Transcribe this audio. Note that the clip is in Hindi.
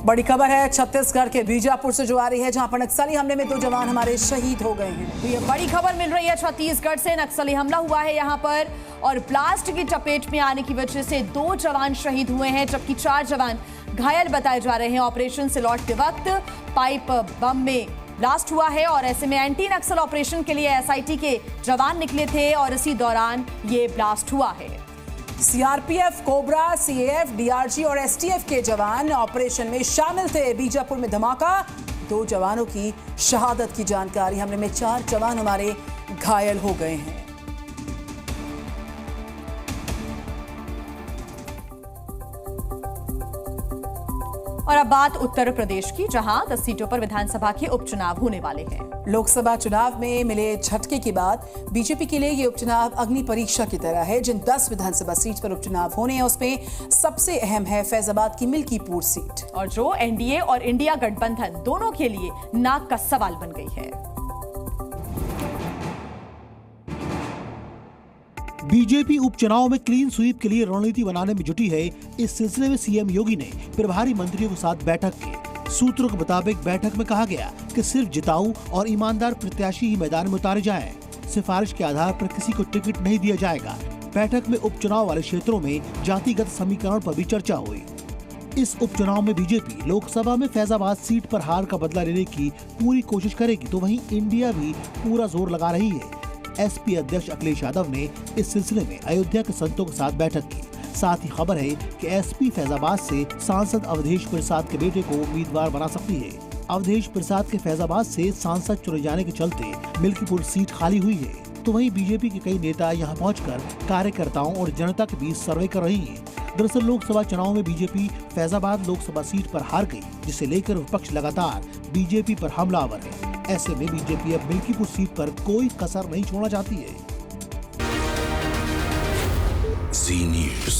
बड़ी खबर है छत्तीसगढ़ के बीजापुर से जो आ रही है, जहां पर नक्सली हमले में 2 जवान हमारे शहीद हो गए हैं। तो ये बड़ी खबर मिल रही है छत्तीसगढ़ से। नक्सली हमला हुआ है यहां पर और ब्लास्ट की चपेट में आने की वजह से 2 जवान शहीद हुए हैं, जबकि 4 जवान घायल बताए जा रहे हैं। ऑपरेशन से लौटते वक्त पाइप बम में ब्लास्ट हुआ है और ऐसे में एंटी नक्सल ऑपरेशन के लिए एसआईटी के जवान निकले थे और इसी दौरान ये ब्लास्ट हुआ है। सीआरपीएफ, कोबरा, सीएएफ, डीआरजी और एसटीएफ के जवान ऑपरेशन में शामिल थे। बीजापुर में धमाका, 2 जवानों की शहादत की जानकारी। हमले में 4 जवान हमारे घायल हो गए हैं। और अब बात उत्तर प्रदेश की, जहां 10 सीटों पर विधानसभा के उपचुनाव होने वाले हैं। लोकसभा चुनाव में मिले झटके के बाद बीजेपी के लिए ये उपचुनाव अग्नि परीक्षा की तरह है। जिन 10 विधानसभा सीट पर उपचुनाव होने हैं, उसमें सबसे अहम है फैजाबाद की मिल्कीपुर सीट, और जो एनडीए और इंडिया गठबंधन दोनों के लिए नाक का सवाल बन गई है। बीजेपी उपचुनाव में क्लीन स्वीप के लिए रणनीति बनाने में जुटी है। इस सिलसिले में सीएम योगी ने प्रभारी मंत्रियों के साथ बैठक की। सूत्रों के मुताबिक बैठक में कहा गया कि सिर्फ जिताऊ और ईमानदार प्रत्याशी ही मैदान में उतारे जाएं। सिफारिश के आधार पर किसी को टिकट नहीं दिया जाएगा। बैठक में उपचुनाव वाले क्षेत्रों में जातिगत समीकरण पर भी चर्चा हुई। इस उपचुनाव में बीजेपी लोकसभा में फैजाबाद सीट पर हार का बदला लेने की पूरी कोशिश करेगी, तो वहीं इंडिया भी पूरा जोर लगा रही है। एसपी अध्यक्ष अखिलेश यादव ने इस सिलसिले में अयोध्या के संतों के साथ बैठक की। साथ ही खबर है कि एसपी फैजाबाद से सांसद अवधेश प्रसाद के बेटे को उम्मीदवार बना सकती है। अवधेश प्रसाद के फैजाबाद से सांसद चुने जाने के चलते मिल्कीपुर सीट खाली हुई है। तो वहीं बीजेपी के कई नेता यहां पहुंचकर कार्यकर्ताओं और जनता के बीच सर्वे कर रही हैं। दरअसल लोकसभा चुनाव में बीजेपी फैजाबाद लोकसभा सीट पर हार गई, जिसे लेकर विपक्ष लगातार बीजेपी पर हमलावर है। ऐसे में बीजेपी अब मिल्कीपुर सीट पर कोई कसर नहीं छोड़ना चाहती है। जी न्यूज़।